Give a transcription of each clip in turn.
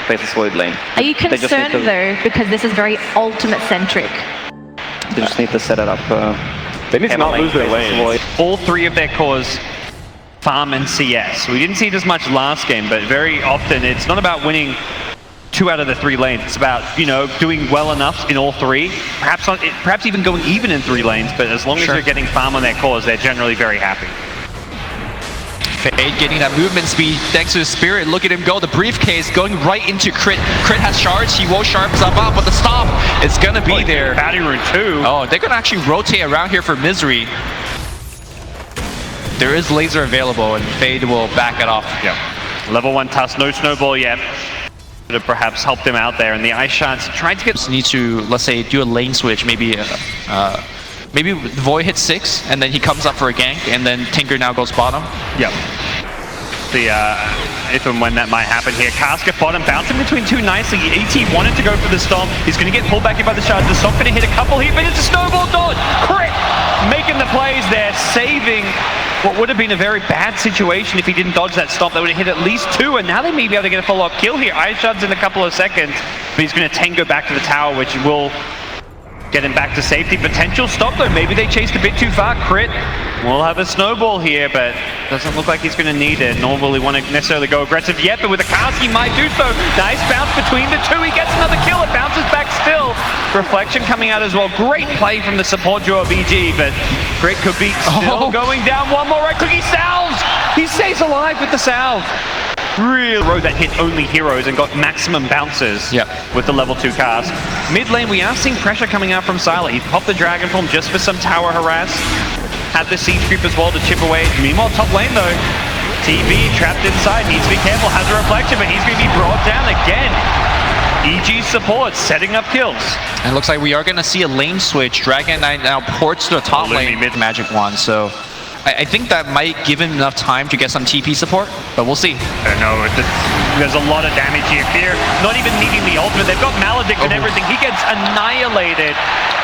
Faceless Void lane. Are you concerned though, because this is very ultimate-centric? They just need to set it up. They need to not lose their lanes. All three of their cores farm and CS. We didn't see it as much last game, but very often it's not about winning 2 out of the 3 lanes. It's about, you know, doing well enough in all 3. Perhaps even going even in 3 lanes, but as long as they're getting farm on their cores, they're generally very happy. Fade getting that movement speed thanks to his spirit. Look at him go. The briefcase going right into Crit. Crit has shards. He will sharps up, but the stop is going to be there. Battery rune 2. Oh, they're going to actually rotate around here for Misery. There is laser available, and Fade will back it off. Yeah. Level 1 Tusk, no snowball yet. Could have perhaps helped him out there, and the Ice Shards tried to get... Just need to, let's say, do a lane switch. Maybe maybe Void hits 6, and then he comes up for a gank, and then Tinker now goes bottom. Yep. The if and when that might happen here. Casca bottom, bouncing between 2 nicely. ET wanted to go for the stomp. He's going to get pulled back in by the shards. The stomp going to hit a couple here, but it's a snowball dodge. Crit making the plays there, saving what would have been a very bad situation if he didn't dodge that stomp. They would have hit at least 2, and now they may be able to get a follow-up kill here. Ice Shards in a couple of seconds, but he's going to tango back to the tower, which will get him back to safety. Potential stop though, maybe they chased a bit too far. Crit will have a snowball here, but doesn't look like he's going to need it, nor will he want to necessarily go aggressive yet, but with a cast he might do so. Nice bounce between the 2, he gets another kill, it bounces back still. Reflection coming out as well. Great play from the support duo of VG, but Crit could be still going down. One more right click, he salves! He stays alive with the salve. Real road that hit only heroes and got maximum bounces with the level 2 cast. Mid lane, we are seeing pressure coming out from Sylar. He popped the Dragon Form just for some tower harass. Had the Siege Creep as well to chip away. Meanwhile, top lane though, TB trapped inside, needs to be careful, has a reflection, but he's going to be brought down again. EG support setting up kills. And it looks like we are going to see a lane switch. Dragon Knight now ports to the top lane mid Magic Wand, so I think that might give him enough time to get some TP support, but we'll see. I don't know, there's a lot of damage here. Fear not even needing the ultimate. They've got Maledict and everything. He gets annihilated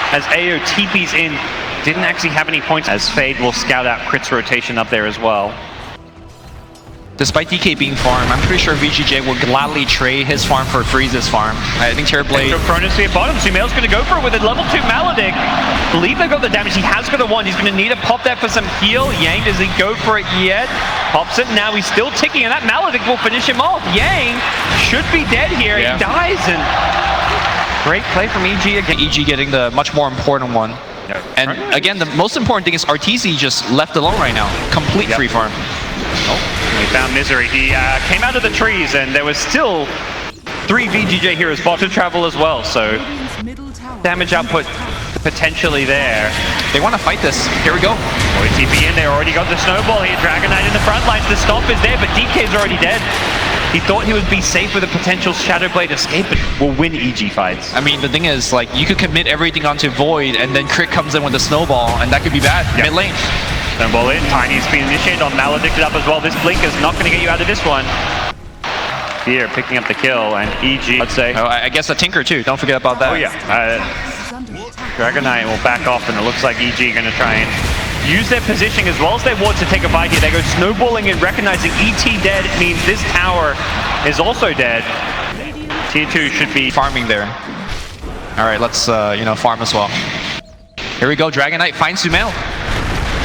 as AO TP's in. Didn't actually have any points, as Fade will scout out Crit's rotation up there as well. Despite DK being farm, I'm pretty sure VGJ will gladly trade his farm for Freeze's farm. I think Terrorblade... Cronus here bottom, Sumail's going to go for it with a level 2 Maledict. Believe they've got the damage, he has got a 1, he's going to need to pop that for some heal. Yang, does he go for it yet? Pops it, now he's still ticking, and that Maledict will finish him off. Yang should be dead here, he dies, and great play from EG again. EG getting the much more important one. And again, the most important thing is RTZ just left alone right now. Complete free farm. He found Misery. He came out of the trees, and there was still 3 VGJ heroes bot to travel as well, so damage output potentially there. They want to fight this. Here we go. TP in there, already got the snowball here. Dragon Knight in the front lines. The stomp is there, but DK's already dead. He thought he would be safe with a potential Shadowblade escape, but will win EG fights. I mean, the thing is, like, you could commit everything onto Void, and then Crit comes in with a snowball, and that could be bad. Mid lane. Snowball in. Tiny's been initiated on Maledicted up as well. This blink is not going to get you out of this one. Fear picking up the kill, and EG, I'd say. Oh, I guess a Tinker too. Don't forget about that. Oh yeah. Dragon Knight will back off, and it looks like EG going to try and use their positioning as well as their wards to take a fight here. They go snowballing and recognizing ET dead means this tower is also dead. Tier 2 should be farming there. All right, let's farm as well. Here we go. Dragon Knight finds Sumail.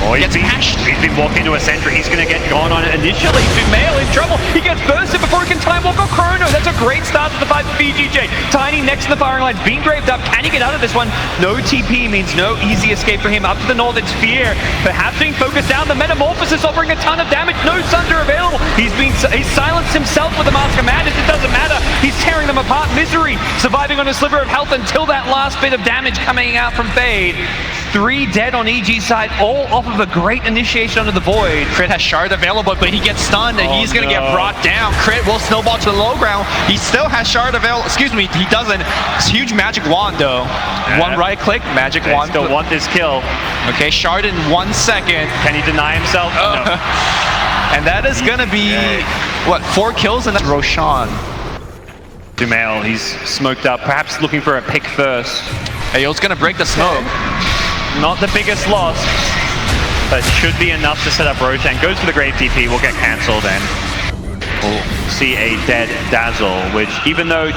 Oh, he's been walking into a sentry. He's going to get gone on it initially. Sumail in trouble. He gets bursted before he can time walk on Chrono. That's a great start to the fight for VGJ. Tiny next in the firing line, being graved up. Can he get out of this one? No TP means no easy escape for him. Up to the north, it's Fear. Perhaps being focused down. The Metamorphosis offering a ton of damage. No Sunder available. He's silenced himself with the Mask of Madness. It doesn't matter. He's tearing them apart. Misery surviving on a sliver of health until that last bit of damage coming out from Fade. 3 dead on EG side, all off of a great initiation under the Void. Crit has shard available, but he gets stunned and he's gonna get brought down. Crit will snowball to the low ground. He still has shard available. Excuse me, he doesn't. It's huge magic wand though. One right click, magic wand. Still want this kill. Okay, shard in 1 second. Can he deny himself? No. And that is gonna be what, 4 kills, and that's Roshan. Sumail, he's smoked up, perhaps looking for a pick first. Ayo's gonna break the smoke. Not the biggest loss, but should be enough to set up Roshan. Goes for the Grave TP, will get cancelled, and see a dead Dazzle, which even though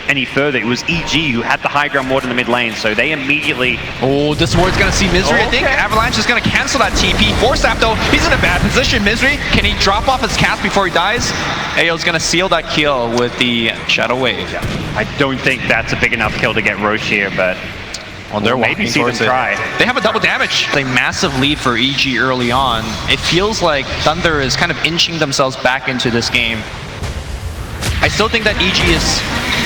any further, it was EG who had the high ground ward in the mid lane, so they immediately... Oh, this ward's gonna see Misery. I think Avalanche is gonna cancel that TP. Force-Sap though, he's in a bad position. Misery, can he drop off his cast before he dies? Ayo's gonna seal that kill with the Shadow Wave. Yeah. I don't think that's a big enough kill to get Roche here, but... Well, they're maybe see them try. They have a double damage. A massive lead for EG early on. It feels like Thunder is kind of inching themselves back into this game. I still think that EG is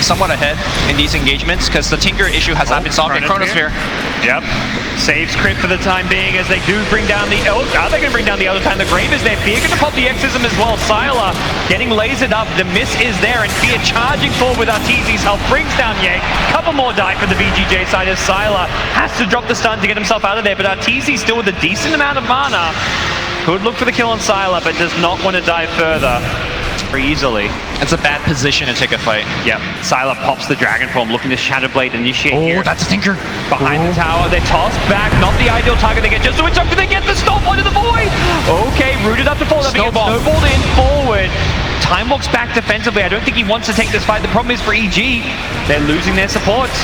somewhat ahead in these engagements because the Tinker issue has not been solved. Chronosphere. Yep. Saves crit for the time being as they do bring down the Elder. Are they going to bring down the Elder Time? The Grave is there. Fear going to pop the Exorcism as well. Sylar getting lasered up. The miss is there and Fear charging forward with Arteezy's help brings down Yang. Couple more die for the VGJ side as Sylar has to drop the stun to get himself out of there. But Arteezy still with a decent amount of mana. Could look for the kill on Sylar but does not want to die further. Very easily. It's a bad position to take a fight. Yep. Sylar pops the Dragon Form, looking to Shadow Blade initiate here. Oh, that's a Tinker. Behind the tower, they're tossed back. Not the ideal target they get. Just so it's up, they get the stop onto the void. Okay, rooted up to fall. Snowballed in forward. Time walks back defensively. I don't think he wants to take this fight. The problem is for EG, they're losing their supports.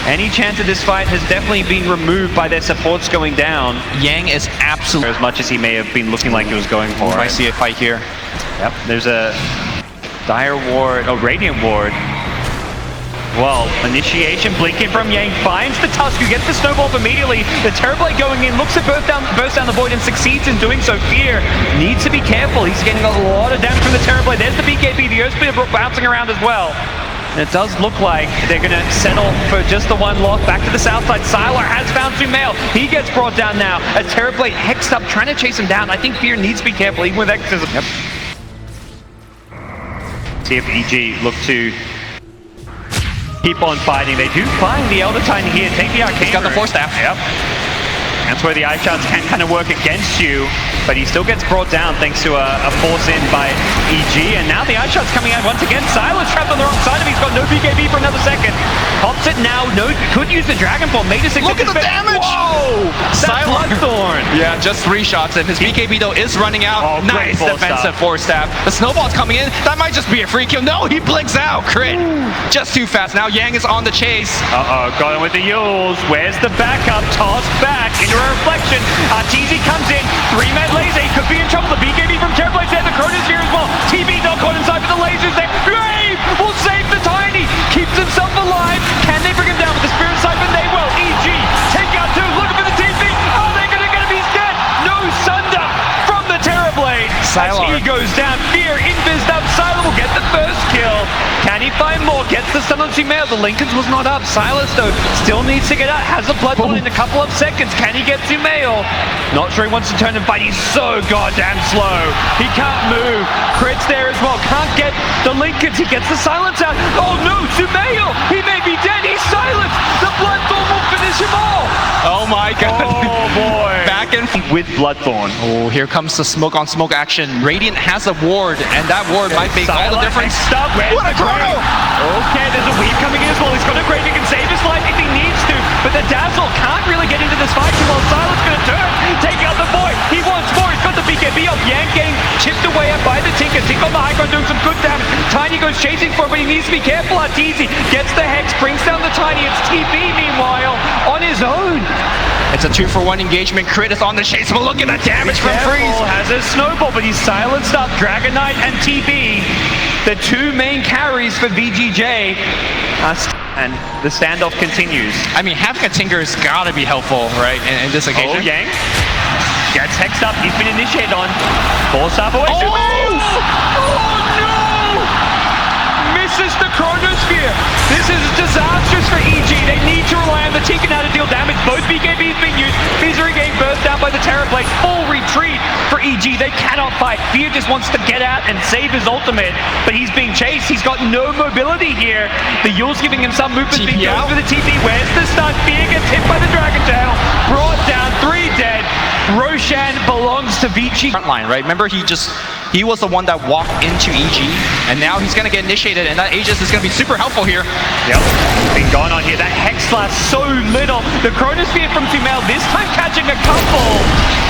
Any chance of this fight has definitely been removed by their supports going down. Yang is absolutely... As much as he may have been looking like he was going for it. I see a fight here. Yep, there's a Dire Ward, Radiant Ward. Well, initiation, blinking from Yang, finds the Tusk, who gets the snowball up immediately. The Terrorblade going in, looks to burst down the void and succeeds in doing so. Fear needs to be careful. He's getting a lot of damage from the Terrorblade. There's the BKB, the Earth Spear bouncing around as well. And it does look like they're going to settle for just the one loss. Back to the south side. Sylar has found Sumail. He gets brought down now as Terrorblade hexed up, trying to chase him down. I think Fear needs to be careful, even with Exorcism. Yep. See if EG look to keep on fighting. They do find the Elder Titan here. Take the Arcane. He's got the Force-Staff. Yep. That's where the Ice Shards can kind of work against you, but he still gets brought down thanks to a force in by EG, and now the Ice Shards coming out once again. Sylar's trapped on the wrong side of him. He's got no BKB for another second. Pops it now. No, could use the Dragon Ball. MidasHim. Look at the damage! Whoa! That's Bloodthorn. Yeah, just 3 shots, and his BKB though is running out. Oh, nice defensive Force-Staff. The snowball's coming in. That might just be a free kill. No, he blinks out. Crit. Just too fast. Now Yang is on the chase. Uh-oh, got him with the Yules. Where's the backup? Tossed back into a reflection. Arteezy comes in. 3-man laser. He could be in trouble. The BKB from Terrorblade's there. The Chronosphere as well. TB not caught inside, but the lasers there. Grave will save the Tiny. Keeps himself alive. Can they bring him down with the Spirit Siphon? They will. EG take out 2. Looking for the TP. Oh, they're going to get him. He's dead. No Sunder from the Terrorblade. Sylar. As he goes down. Fear invised up. Sylar will get the first kill. Can he find more? Gets the stun on Sumail. The Lincoln's was not up. Sylar though still needs to get out. Has a Bloodthorn in a couple of seconds. Can he get Sumail? Not sure he wants to turn and fight. He's so goddamn slow. He can't move. Crit's there as well. Can't get the Lincolns. He gets the silence out. Oh no, Sumail! He may be dead. He's silenced. The Bloodthorn will finish him all. Oh my god. Oh boy. Back in with Bloodthorn. Oh, here comes the smoke on smoke action. Radiant has a ward, and that ward might make all the difference. What a chrono! Okay, there's a weave coming in as well. He's got a grave. He can save his life if he needs to, but the Dazzle can't really get into this fight too well. Sylar's going to turn, take out the boy. He wants more. He's got the BKB up. Yang getting chipped away up by the Tinker. Tinker on the high ground doing some good damage. Tiny goes chasing for it, but he needs to be careful. Arteezy gets the Hex, brings down the Tiny. It's TB meanwhile on his own. It's a 2-for-1 engagement. Crit is on the chase, but look at the damage from Freeze. Has a snowball, but he's silenced up. Dragon Knight and TB, the 2 main carries for VGJ. And the standoff continues. I mean, having a Tinker has got to be helpful, right, in this occasion. Oh, Yang gets hexed up. He's been initiated on. Force up away. Oh! Oh no! Misses the Chronosphere. This is disastrous for EG. They need to rely on the Tinker now to deal damage. Both BKBs being used. Misery getting burst down by the Terrorblade. Full retreat for EG. They cannot fight. Fear just wants to get out and save his ultimate, but he's being chased. He's got no mobility here. The Yule's giving him some movement. He goes for the TP. Where's the stun? Fear gets hit by the Dragon Tail. Brought down. 3 dead. Roshan belongs to VG. Front line, right? Remember, he just He was the one that walked into EG, and now he's going to get initiated, and that Aegis is going to be super helpful here. Yep, been going on here. That Hex Slash so little. The Chronosphere from Sumail this time catching a couple.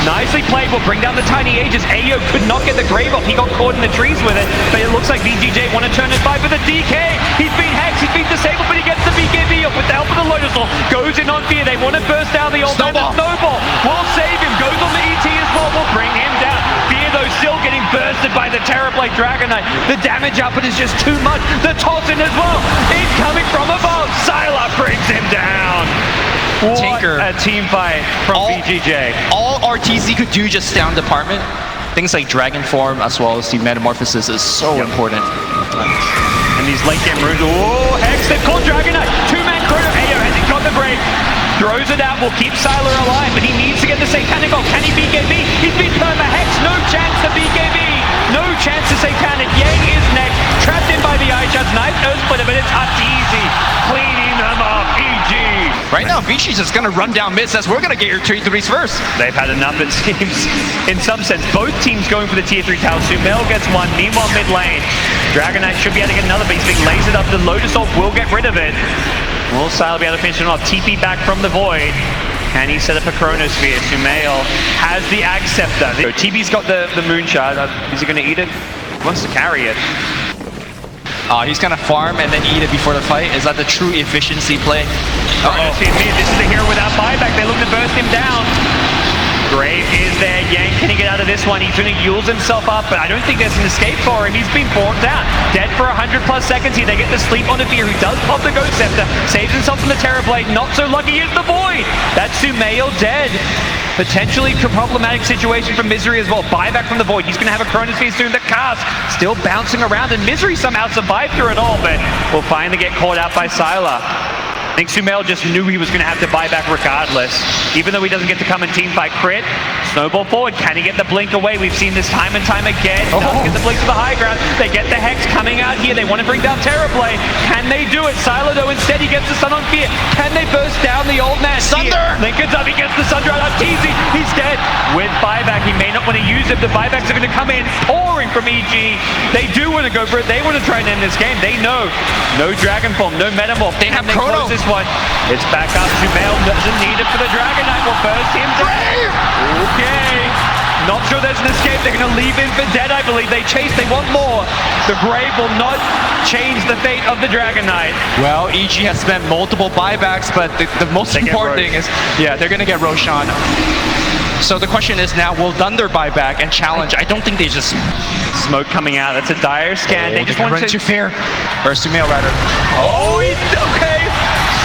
Nicely played, will bring down the tiny Aegis. Ayo could not get the grave off. He got caught in the trees with it, but it looks like VGJ want to turn it 5 with a DK. He's been Hex, he's been disabled, but he gets the BKB up with the help of the Lotus Orb. Goes in on Fear. They want to burst down the old man. The Snowball will save him. Goes on the ET as well. Will bring him down. Fear though still getting bursted by the Terrorblade Dragon Knight. The damage output is just too much. The toss in as well. Incoming from above. Sylar brings him down. What Tinker. A team fight from VGJ. All RTZ could do just down department. Things like Dragon Form as well as the Metamorphosis is so important. And these late game runes. Oh, Hex, they've called Dragon Knight. Two-man Chrono. Ayo has he got the break. Throws it out, will keep Sylar alive, but he needs to get the Satanic off. Can he BKB? He's been perma-Hex, no chance to BKB. No chance to Satanic. Yang is next, trapped in by the Ice Shots. Nice Earth Splitter, but it's easy. Cleaning them up, EG. Right now, VG's just going to run down mid, says we're going to get your tier 3s first. They've had enough, it seems. In some sense, both teams going for the tier 3 tower. Sumail gets one, meanwhile mid lane. Dragon Knight should be able to get another, but he's being lasered up. The Lotus Orb will get rid of it. Will Sylar be able to finish it off? TP back from the Void. Can he set up a Chronosphere? Sumail has the Ag Scepter. TB's got the Moon Shard. Is he going to eat it? He wants to carry it. He's going to farm and then eat it before the fight. Is that the true efficiency play? Chronosphere mid. This is the hero without buyback. They look to burst him down. Grave is there. Yang, can he get out of this one? He's going to use himself up, but I don't think there's an escape for him. He's been brought down. Dead for 100+ seconds here. They get the sleep on the Fear, who does pop the Ghost Scepter. Saves himself from the Terrorblade. Not so lucky is the Void. That's Sumail dead. Potentially problematic situation for Misery as well. Buyback from the Void. He's going to have a Chronosphere soon. The cast still bouncing around, and Misery somehow survived through it all, but will finally get caught out by Sylar. I think Sumail just knew he was going to have to buy back regardless. Even though he doesn't get to come and team fight crit. Snowball forward. Can he get the blink away? We've seen this time and time again. Doesn't get the blink to the high ground. They get the Hex coming out here. They want to bring down Terrorblade. Can they do it? Sylar though, instead he gets the Sun on Fear. Can they burst down the old man? Thunder! Lincoln's up. He gets the Sun right on Teasy. He's dead. With buyback, he may not want to use it. The buybacks are going to come in pouring from EG. They do want to go for it. They want to try and end this game. They know. No Dragon Form, no Metamorph. They have Chrono. This one. It's back up. Sumail doesn't need it for the Dragon Knight. Will burst him down. Okay. Not sure there's an escape. They're going to leave him for dead, I believe. They chase. They want more. The Grave will not change the fate of the Dragon Knight. Well, EG has spent multiple buybacks, but the most important thing is, yeah, they're going to get Roshan. So the question is now, will Thunder buy back and challenge? I don't think they just... Smoke coming out. That's a dire scan. They just want to... Fair. Or Sumail, rather. Oh, he's... Okay.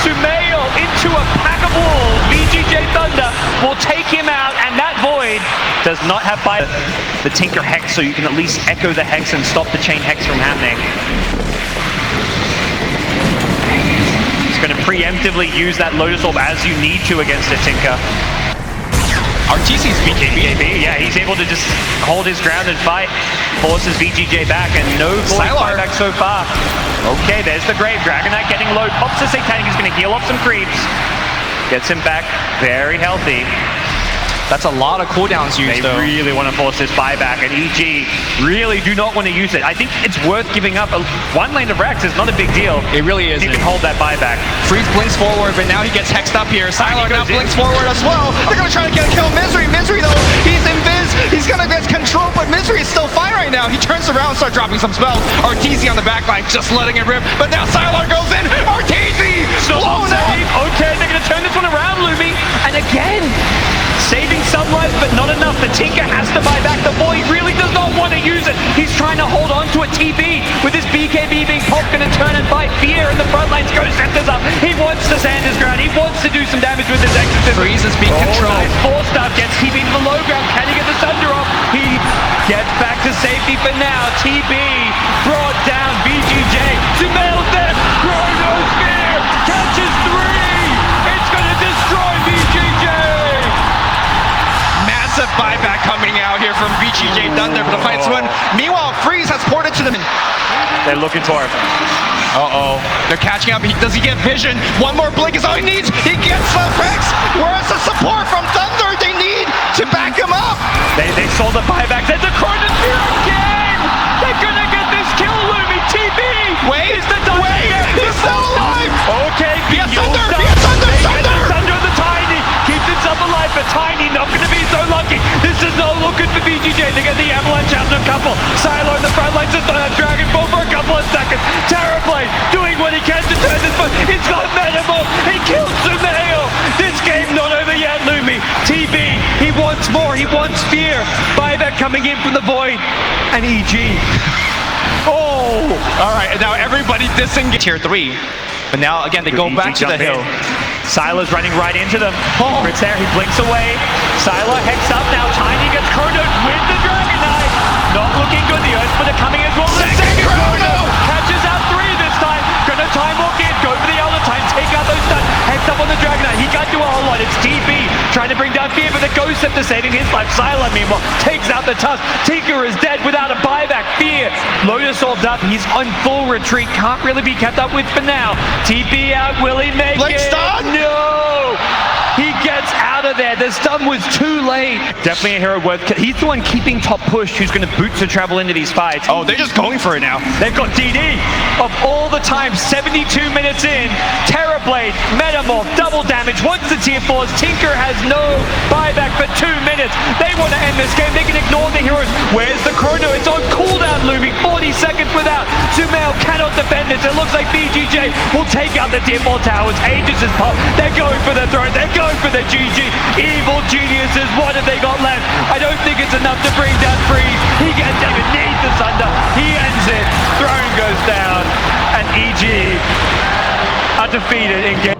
Sumail into a pack of wolves. VGJ Thunder will take him out, and that Void does not have the Tinker Hex, so you can at least echo the Hex and stop the Chain Hex from happening. He's going to preemptively use that Lotus Orb as you need to against a Tinker. RTC's BKB. Yeah, he's able to just hold his ground and fight. Forces VGJ back, and no Void buyback so far. Okay, there's the Grave. Dragon Knight getting low. Pops the Satanic. He's going to heal off some creeps. Gets him back very healthy. That's a lot of cooldowns used, though. They really want to force this buyback, and EG really do not want to use it. I think it's worth giving up. One lane of Rex is not a big deal. It really is. You can hold that buyback. Freeze blinks forward, but now he gets hexed up here. Sylar now blinks forward as well. They're going to try to get a kill. Misery, though, he's invis. He's going to get control, but Misery is still fine right now. He turns around and starts dropping some spells. RTZ on the back line, just letting it rip. But now Sylar goes in. RTZ blown up. Okay, they're going to turn this one around, Lumi. And again, saving some lives, but not enough. The Tinker has to buy back. The Void really does not want to use it. He's trying to hold on to a TB. With his BKB being popped, going to turn and fight. Fear in the front lines. Ghost Scepter's up. He wants to stand his ground. He wants to do some damage with his exorcism. Freeze is being controlled. Nice. 4-star gets TB to the low ground. Can he get the Thunder off? He gets back to safety for now. TB brought down VGJ. Sumail's there. Chronosphere catches 3. It's going to destroy VGJ. Massive buyback coming out here from VGJ Thunder for the fight's win. Meanwhile, Freeze has ported to them. They're looking for him. Uh-oh. They're catching up. Does he get vision? One more blink is all he needs. He gets the Rex. Where's the support from Thunder? They need to back him up. They saw the buyback. There's a Chronosphere again! They're gonna get this kill, Lumi. TB! Wait, is the Thunder he's still alive! Okay, Be a Thunder, Thunder! be a Thunder, They get Thunder! the Thunder on the Tiny! Keeps himself alive, but Tiny not gonna be so lucky. This does not look good for VGJ. They get the Avalanche out in a couple. Silo in the front line, just on a Dragon Ball for a couple of seconds. Terrorblade doing what he can to turn this, but he's got Metamorph. He killed Sumail. This game not over yet, Lumi. TB, he wants more. He wants fear. Buyback coming in from the void, and EG. Oh! All right, and now everybody disengaged tier 3. But now, again, they go EG back to the jump in. hill. Sila's running right into them. Oh. Fritz there, he blinks away. Sila hex up now. Tiny gets chronoed with the Dragon Knight. Not looking good. The Earthsplitter coming as well. The second chrono catches out 3 this time. Gonna time walk in, go for the Elder Time, take out those stuns. Hex up on the Dragon Knight. He can't do a whole lot. It's TB trying to bring down Fear, but the Ghost Scepter saving his life. Sila, meanwhile, takes out the Tusk. Tinker is dead without a buyback. Fear, Lotus orbed up. He's on full retreat. Can't really be kept up with for now. TB out. Will he make Blink it? stun? No! He gets out of there. The stun was too late. Definitely a hero worth. He's the one keeping top push who's going to boots to travel into these fights. Oh, they're just going for it now. They've got DD. Of all the time, 72 minutes in, Terrorblade, Metamorph, double damage. Once the tier 4s, Tinker has no buyback for 2 minutes. They want to end this game. They can ignore the heroes. Where's the chrono? It's on cooldown, looming. 40 seconds without. Sumail cannot defend this. It looks like VGJ will take out the tier 4 towers. Aegis is popped. They're going for the throne. They're going for the GG. Evil geniuses. What have they got left? I don't think it's enough to bring down Freeze. He gets even needs the Thunder. He ends it. Throne goes down. And EG are defeated in game.